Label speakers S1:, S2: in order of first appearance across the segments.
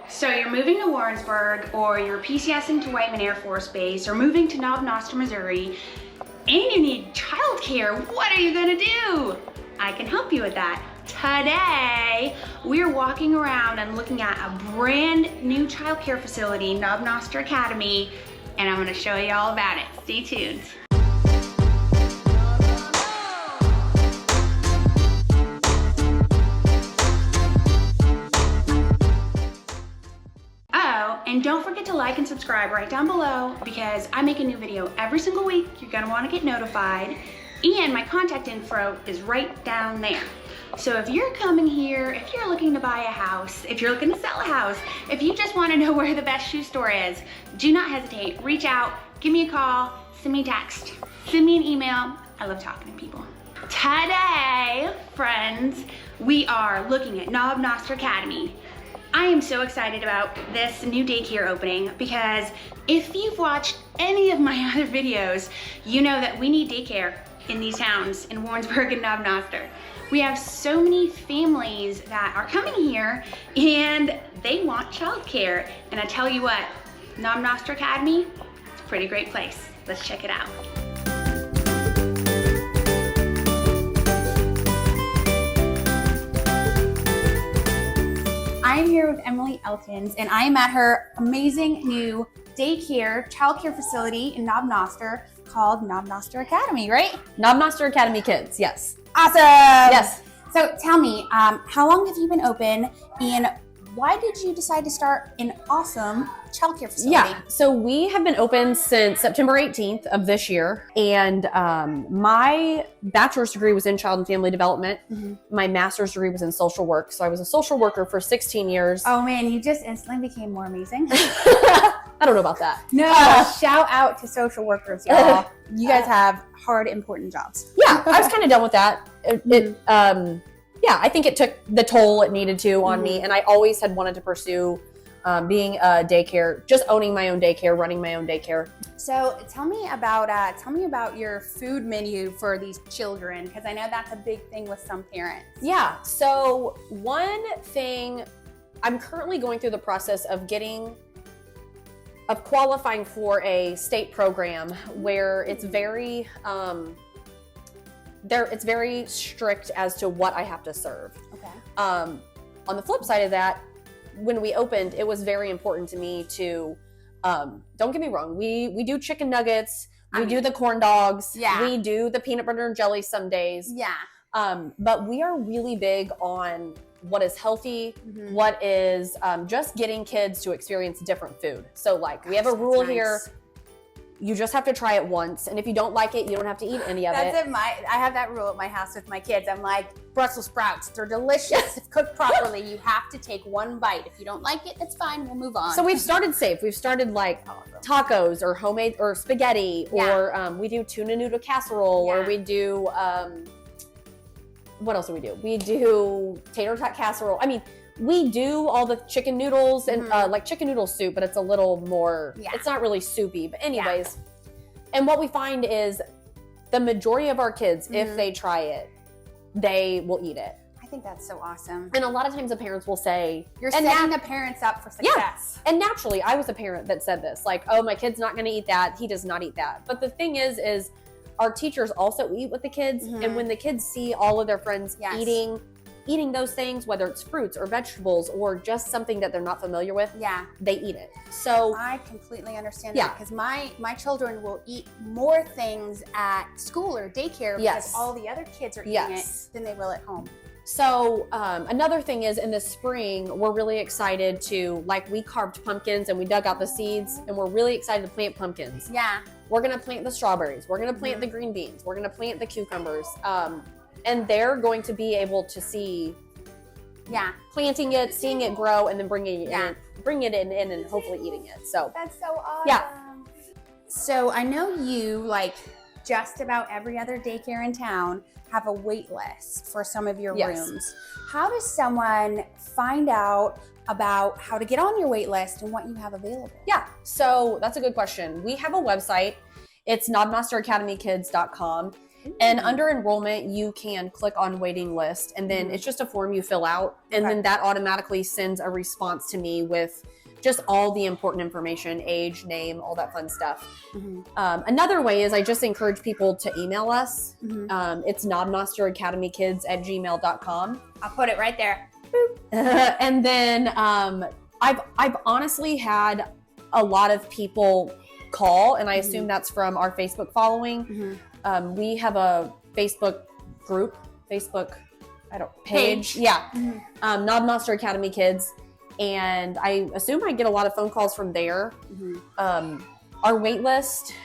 S1: So you're moving to Warrensburg, or you're PCSing to Whiteman Air Force Base, or moving to Knob Noster, Missouri, and you need childcare. What are you gonna do? I can help you with that. Today, we're walking around and looking at a brand new childcare facility, Knob Noster Academy, and I'm gonna show you all about it. Stay tuned. And don't forget to like and subscribe right down below, because I make a new video every single week. You're gonna wanna get notified. And my contact info is right down there. So if you're coming here, if you're looking to buy a house, if you're looking to sell a house, if you just wanna know where the best shoe store is, do not hesitate. Reach out, give me a call, send me a text, send me an email. I love talking to people. Today, friends, we are looking at Knob Noster Academy. I am so excited about this new daycare opening, because if you've watched any of my other videos, you know that we need daycare in these towns, in Warrensburg and Knob Noster. We have so many families that are coming here and they want childcare. And I tell you what, Knob Noster Academy, it's a pretty great place. Let's check it out. I am here with Emily Eltons, and I am at her amazing new daycare, childcare facility in Knob Noster called Knob Noster Academy, right?
S2: Knob Noster Academy Kids, yes.
S1: Awesome!
S2: Yes.
S1: So tell me, how long have you been open, and why did you decide to start an awesome childcare facility?
S2: Yeah, so we have been open since September 18th of this year, and my bachelor's degree was in child and family development. Mm-hmm. My master's degree was in social work, so I was a social worker for 16 years.
S1: Oh man, you just instantly became more amazing.
S2: I don't know about that.
S1: No, shout out to social workers, y'all. You guys have hard, important jobs.
S2: Yeah, I was kind of done with that. Yeah, I think it took the toll it needed to on me, and I always had wanted to pursue being a daycare, just owning my own daycare, running my own daycare.
S1: So tell me about your food menu for these children, because I know that's a big thing with some parents.
S2: Yeah, so one thing, I'm currently going through the process of qualifying for a state program where it's very it's very strict as to what I have to serve.
S1: Okay.
S2: On the flip side of that, when we opened, it was very important to me to, don't get me wrong, we do chicken nuggets, we do the corn dogs, we do the peanut butter and jelly some days.
S1: Yeah.
S2: But we are really big on what is healthy, what is just getting kids to experience different food. So like we have a rule here. You just have to try it once, and if you don't like it, you don't have to eat any of it.
S1: I have that rule at my house with my kids. I'm like, Brussels sprouts, they're delicious if cooked properly. You have to take one bite. If you don't like it, it's fine, we'll move on.
S2: So we've started safe. We've started like tacos or homemade or spaghetti, or we do tuna noodle casserole, or we do, what else do? We do tater tot casserole. I mean, we do all the chicken noodles and like chicken noodle soup, but it's a little more, it's not really soupy. But anyways, and what we find is the majority of our kids, if they try it, they will eat it.
S1: I think that's so awesome.
S2: And a lot of times the parents will say,
S1: you're setting the parents up for success.
S2: Yeah. And naturally, I was a parent that said this, like, oh, my kid's not going to eat that. He does not eat that. But the thing is our teachers also eat with the kids. And when the kids see all of their friends eating those things, whether it's fruits or vegetables or just something that they're not familiar with, they eat it. So
S1: I completely understand that, because my children will eat more things at school or daycare because all the other kids are eating it than they will at home.
S2: So another thing is, in the spring, we're really excited to, like, we carved pumpkins and we dug out the seeds, and we're really excited to plant pumpkins.
S1: Yeah.
S2: We're going to plant the strawberries. We're going to plant the green beans. We're going to plant the cucumbers. And they're going to be able to see, planting it, seeing it grow, and then bringing it in and hopefully eating it. So
S1: that's so awesome.
S2: Yeah.
S1: So I know you, like just about every other daycare in town, have a wait list for some of your rooms. How does someone find out about how to get on your wait list and what you have available?
S2: Yeah, so that's a good question. We have a website. It's knobnosteracademykids.com. And under enrollment, you can click on waiting list, and then it's just a form you fill out, and then that automatically sends a response to me with just all the important information, age, name, all that fun stuff. Another way is I just encourage people to email us. It's Knob Noster Academy Kids at gmail.com.
S1: I'll put it right there.
S2: And then I've honestly had a lot of people call, and I assume that's from our Facebook following. We have a Facebook group, page. Yeah. Knob Noster Academy Kids. And I assume I get a lot of phone calls from there. Our wait list,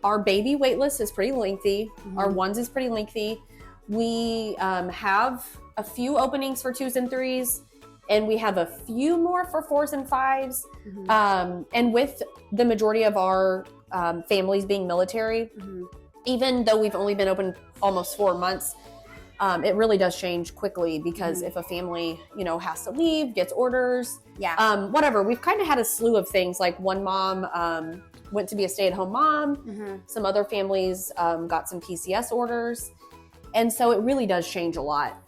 S2: our baby wait list is pretty lengthy. Our ones is pretty lengthy. We have a few openings for 2s and 3s, and we have a few more for 4s and 5s. And with the majority of our families being military, even though we've only been open almost 4 months, it really does change quickly because if a family, has to leave, gets orders, whatever. We've kind of had a slew of things. Like one mom went to be a stay-at-home mom. Some other families got some PCS orders. And so it really does change a lot.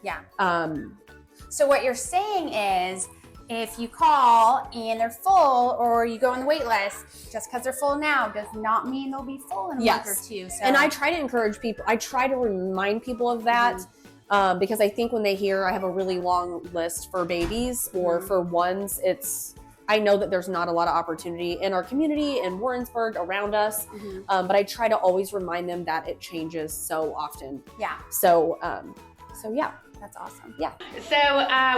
S1: So what you're saying is, if you call and they're full, or you go on the wait list, just because they're full now does not mean they'll be full in a month or two. So.
S2: And I try to encourage people, I try to remind people of that because I think when they hear I have a really long list for babies or for ones, I know that there's not a lot of opportunity in our community, in Warrensburg, around us, but I try to always remind them that it changes so often. So yeah.
S1: That's awesome.
S2: So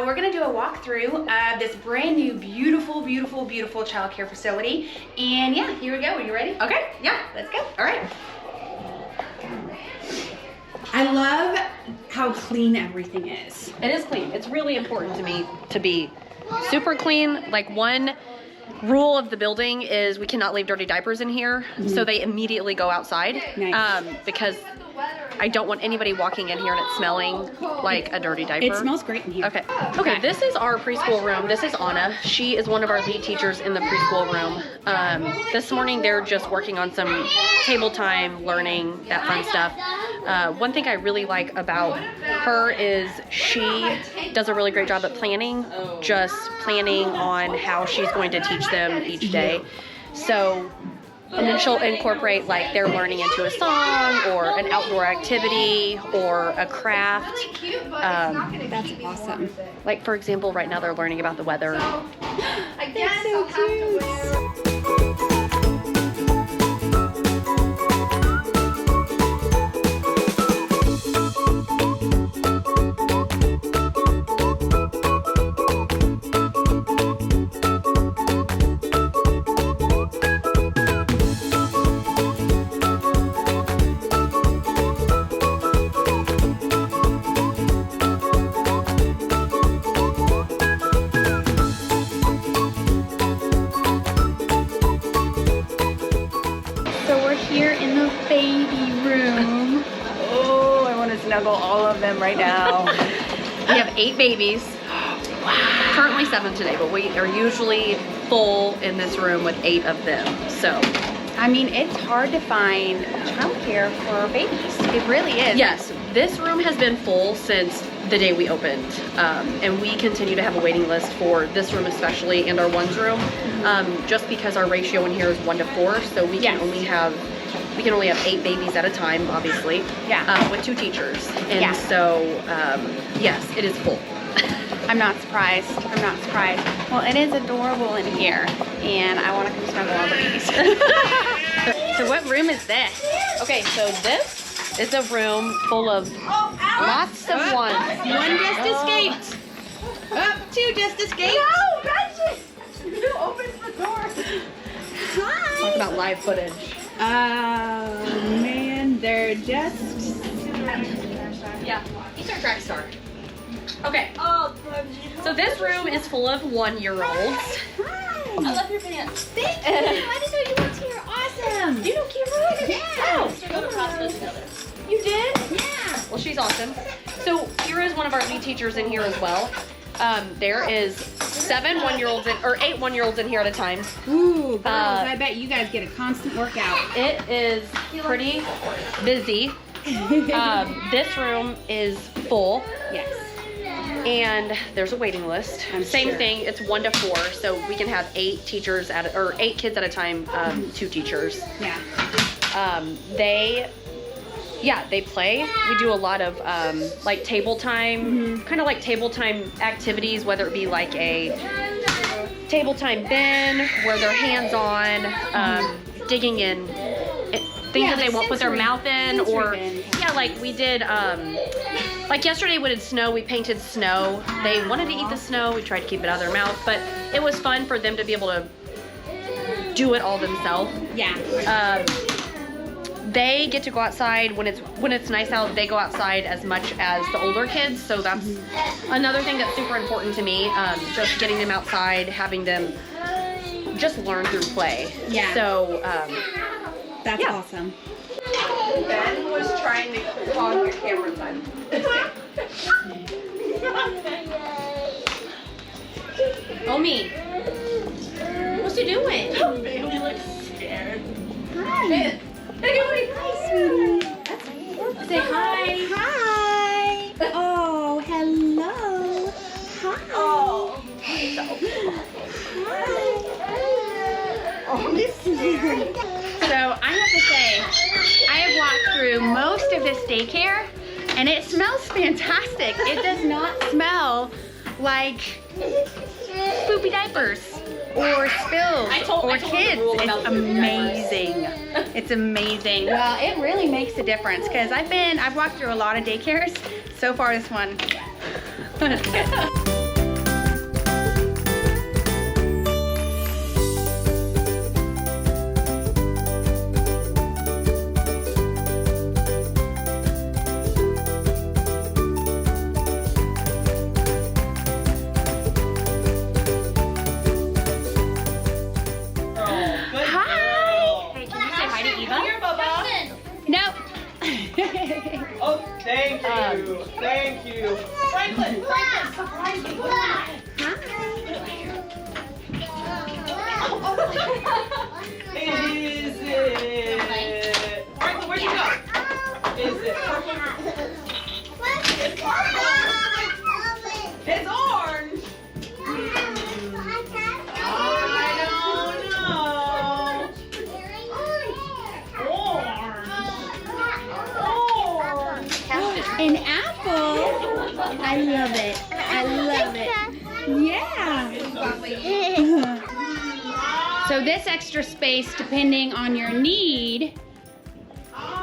S1: we're going to do a walkthrough of this brand new, beautiful, beautiful, beautiful childcare facility. And yeah, here we go. Are you ready?
S2: Okay. Yeah.
S1: Let's go.
S2: All right.
S1: I love how clean everything is.
S2: It is clean. It's really important to me to be super clean. Like, one rule of the building is we cannot leave dirty diapers in here. So they immediately go outside. Because I don't want anybody walking in here and it smelling like a dirty diaper.
S1: It smells great in here.
S2: Okay, this is our preschool room. This is Anna. She is one of our lead teachers in the preschool room. This morning they're just working on some table time, learning, that fun stuff. One thing I really like about her is she does a really great job at planning, just planning on how she's going to teach them each day. So, and then she'll incorporate like their learning into a song or an outdoor activity or a craft.
S1: That's awesome.
S2: Like, for example, right now they're learning about the weather.
S1: That's so cute. Snuggle all of them right now.
S2: We have 8 babies. Wow. Currently 7 today, but we are usually full in this room with 8 of them. So,
S1: I mean, it's hard to find childcare for babies. It really is.
S2: Yes, this room has been full since the day we opened, and we continue to have a waiting list for this room especially and our ones room, just because our ratio in here is 1 to 4, so we can only have 8 babies at a time, obviously, with 2 teachers. And so, yes, it is full.
S1: I'm not surprised. I'm not surprised. Well, it is adorable in here, and I want to come snuggle all the babies. So what room is this?
S2: Okay, so this is a room full of lots of ones.
S1: One just escaped. 2 just escaped.
S3: No, Reggie! Who opens the door?
S1: Hi.
S2: Talk about live footage.
S1: Man, they're just...
S2: Yeah, he's our track star. Okay, so this room is full of 1-year-olds.
S1: Hi.
S3: I love your pants.
S1: Thank you. I didn't know you worked here. Awesome.
S2: You know Kira?
S1: Yeah.
S2: Oh, you did?
S1: Yeah.
S2: Well, she's awesome. So Kira is one of our lead teachers in here as well. There is 7 1-year-olds or 8 1-year-olds in here at a time.
S1: Ooh, girls, I bet you guys get a constant workout.
S2: It is pretty busy.
S4: This room is full.
S1: Yes.
S4: And there's a waiting list. Same thing, it's 1 to 4, so we can have 8 teachers or 8 kids at a time, 2 teachers.
S1: Yeah.
S4: They play. We do a lot of like table time, kind of like table time activities, whether it be like a table time bin where they're hands-on, digging in things that they won't put their mouth in, or like we did, like yesterday when it snowed, we painted snow. They wanted to eat the snow. We tried to keep it out of their mouth, but it was fun for them to be able to do it all themselves.
S1: Yeah.
S4: They get to go outside when it's nice out. They go outside as much as the older kids, so that's another thing that's super important to me. Just getting them outside, having them just learn through play.
S1: Yeah.
S4: So
S1: that's awesome.
S4: Ben was trying to hog the camera time. Omi, what's he doing?
S3: Bailey looks scared.
S1: Hi. Hi, sweetie. Say hi. Hi. Oh, hello. Hi.
S3: Oh.
S1: So I have to say, I have walked through most of this daycare and it smells fantastic. It does not smell like poopy diapers or spills or kids. It's amazing. It's amazing. Well, it really makes a difference because I've walked through a lot of daycares. So far, this one.
S5: Oh, thank you. Thank you. Franklin. Is it? Franklin, where'd you go? Is it purple? It's orange. I don't know.
S1: An apple? I love it. I love it. Yeah. So this extra space, depending on your need,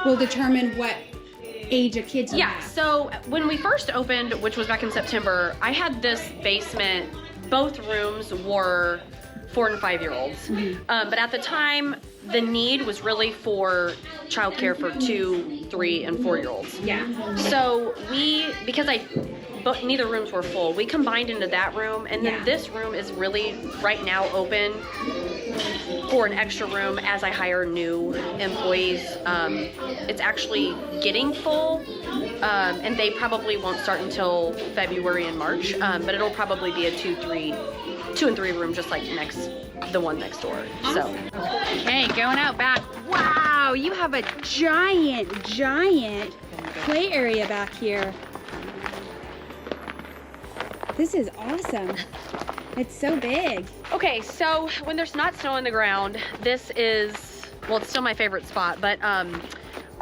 S1: will determine what age of kids you have.
S4: So when we first opened, which was back in September, I had this basement. Both rooms were 4 and 5 year olds. But at the time, the need was really for childcare for 2, 3, and 4 year olds.
S1: Yeah.
S4: So because neither rooms were full, we combined into that room, and then this room is really right now open for an extra room as I hire new employees. It's actually getting full, and they probably won't start until February and March, but it'll probably be a 2 and 3 room, just like the one next door.
S1: Awesome. Okay, going out back. Wow, you have a giant play area back here. This is awesome. It's so big.
S4: Okay, so when there's not snow on the ground, this is, well, it's still my favorite spot, but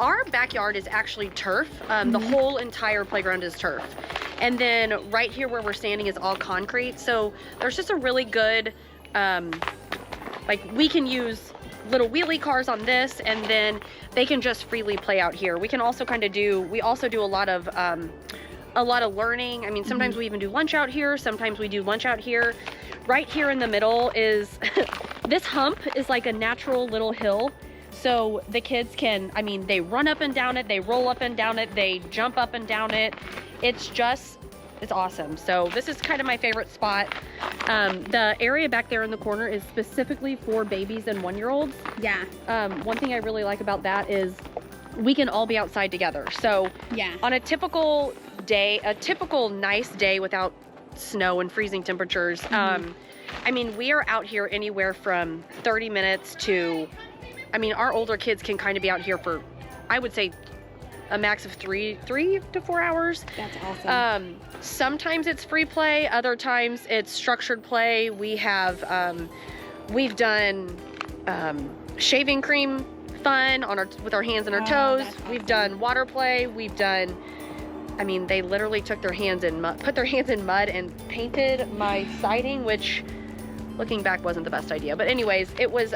S4: our backyard is actually turf. The whole entire playground is turf. And then right here where we're standing is all concrete. So there's just a really good, like we can use little wheelie cars on this, and then they can just freely play out here. We can also we also do a lot of learning. I mean, sometimes we even do lunch out here. Sometimes we do lunch out here. Right here in the middle is, this hump is like a natural little hill. So the kids can, I mean, they run up and down it, they roll up and down it, they jump up and down it. It's awesome. So this is kind of my favorite spot. The area back there in the corner is specifically for babies and 1-year-olds.
S1: Yeah.
S4: One thing I really like about that is we can all be outside together. So on a typical day, a typical nice day without snow and freezing temperatures, I mean, we are out here anywhere from 30 minutes to, I mean, our older kids can kind of be out here for, I would say, a max of 3 to 4 hours.
S2: That's awesome.
S4: Sometimes it's free play, other times it's structured play. We have, we've done shaving cream fun with our hands and our toes.
S1: Awesome.
S4: We've done water play. We've done, I mean, they literally took their hands in mud, put their hands in mud and painted my siding, which looking back wasn't the best idea. But anyways, it was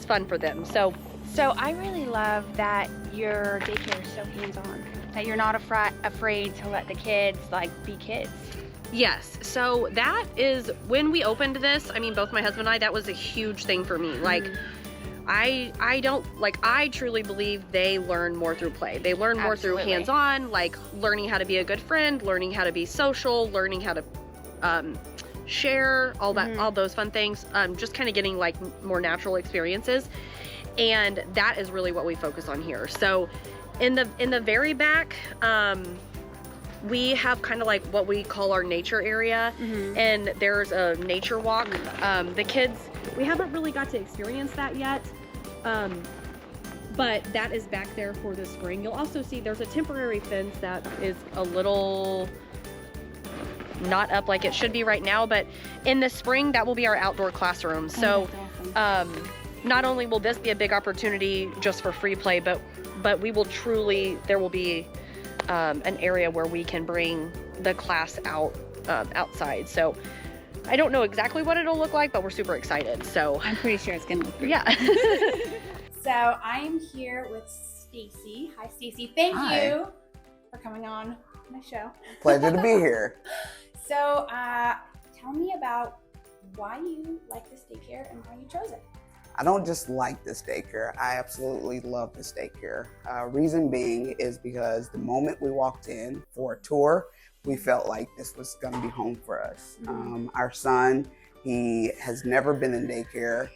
S4: fun for them. So
S1: I really love that your daycare is so hands-on, that you're not afraid to let the kids like be kids.
S4: yes, so that is when we opened this. I mean, both my husband and I, that was a huge thing for me. Like, I truly believe they learn more through play. They learn more through hands-on, like learning how to be a good friend, learning how to be social, learning how to share, all that, all those fun things. Just kind of getting like more natural experiences. And that is really what we focus on here. So in the very back, we have kind of like what we call our nature area, and there's a nature walk. The kids, we haven't really got to experience that yet, but that is back there for the spring. You'll also see there's a temporary fence that is a little not up like it should be right now, but in the spring that will be our outdoor classroom. So not only will this be a big opportunity just for free play, but we will truly, there will be an area where we can bring the class out outside. So I don't know exactly what it'll look like, but we're super excited. So
S1: I'm pretty sure it's gonna look great.
S4: yeah.
S1: So I'm here with Stacy. Hi, Stacy. Thank you for coming on my show.
S6: Pleasure to be here.
S1: So tell me about why you like this daycare and why you chose it.
S6: I don't just like this daycare. I absolutely love this daycare. Reason being is because the moment we walked in for a tour, we felt like this was going to be home for us. Our son, he has never been in daycare,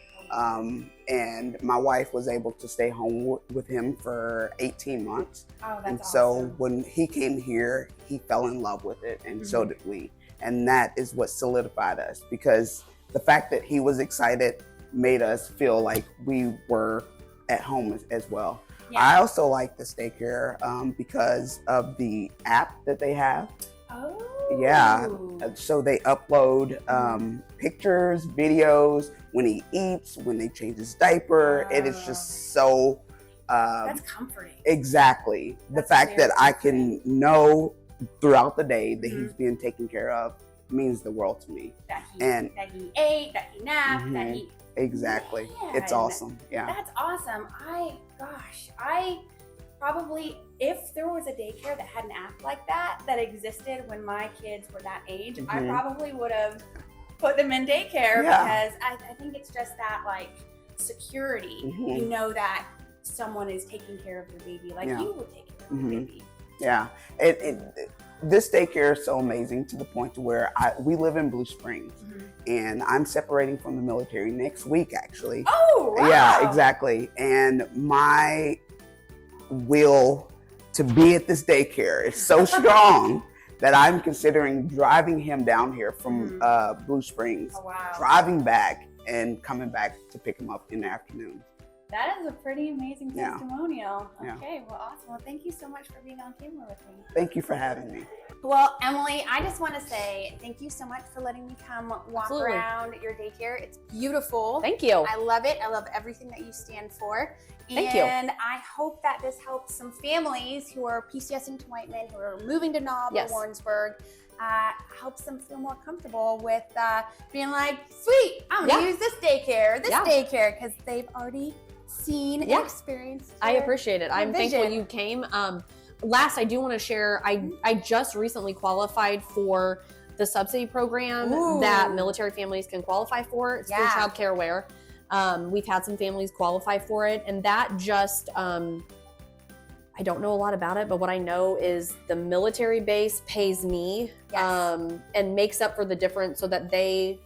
S6: and my wife was able to stay home with him for 18 months.
S1: Oh, that's
S6: and
S1: awesome.
S6: so when he came here, he fell in love with it, and so did we. And that is what solidified us, because the fact that he was excited made us feel like we were at home as well.
S1: Yeah.
S6: I also like this daycare because of the app that they have.
S1: Oh.
S6: Yeah, so they upload pictures, videos, when he eats, when they change his diaper. It is just so...
S1: that's comforting.
S6: Exactly. The fact that I can know throughout the day that he's being taken care of means the world to me.
S1: That he ate, that he napped, that he...
S6: Exactly. It's awesome. Yeah.
S1: That's awesome. I probably, if there was a daycare that had an app like that existed when my kids were that age, I probably would have put them in daycare because I think it's just that like security. You know that someone is taking care of your baby like you would take care of your baby.
S6: Yeah. This daycare is so amazing to the point to where we live in Blue Springs, and I'm separating from the military next week, actually.
S1: Oh, wow.
S6: Yeah, exactly. And my will to be at this daycare is so strong that I'm considering driving him down here from Blue Springs, driving back and coming back to pick him up in the afternoon.
S1: That is a pretty amazing testimonial.
S6: Yeah.
S1: Okay, well, awesome. Well, thank you so much for being on camera with me.
S6: Thank you for having me.
S1: Well, Emily, I just want to say thank you so much for letting me come walk around your daycare. It's beautiful.
S2: Thank you.
S1: I love it. I love everything that you stand for.
S2: Thank you.
S1: And I hope that this helps some families who are PCSing to Whiteman, who are moving to Knob or Warrensburg, helps them feel more comfortable with being like, sweet, I'm going to use this daycare, because they've already seen and experienced.
S2: I appreciate it. I'm thankful you came. Last, I do want to share, I just recently qualified for the subsidy program that military families can qualify for. It's through Childcare Aware. We've had some families qualify for it, and that just, I don't know a lot about it, but what I know is the military base pays me and makes up for the difference so that the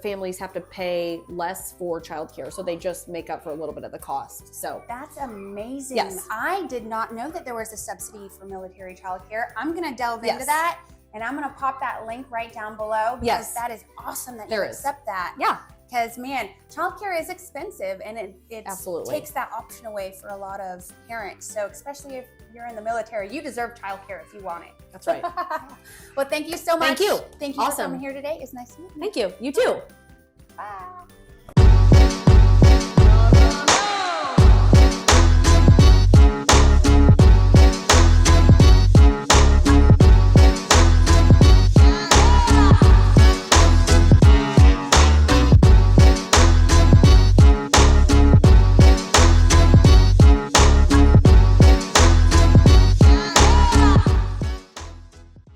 S2: families have to pay less for childcare, so they just make up for a little bit of the cost. So
S1: that's amazing.
S2: Yes.
S1: I did not know that there was a subsidy for military childcare. I'm going to delve into that, and I'm going to pop that link right down below because that is awesome that you accept that.
S2: Yeah.
S7: Because man, childcare is expensive, and it
S2: Absolutely.
S7: takes that option away for a lot of parents. So especially if you're in the military, you deserve childcare if you want it.
S2: That's right.
S7: Well, thank you so much.
S2: Thank you.
S7: Thank you for
S2: Awesome.
S7: coming here today. It's nice to meet you.
S2: Thank you. You too.
S7: Bye.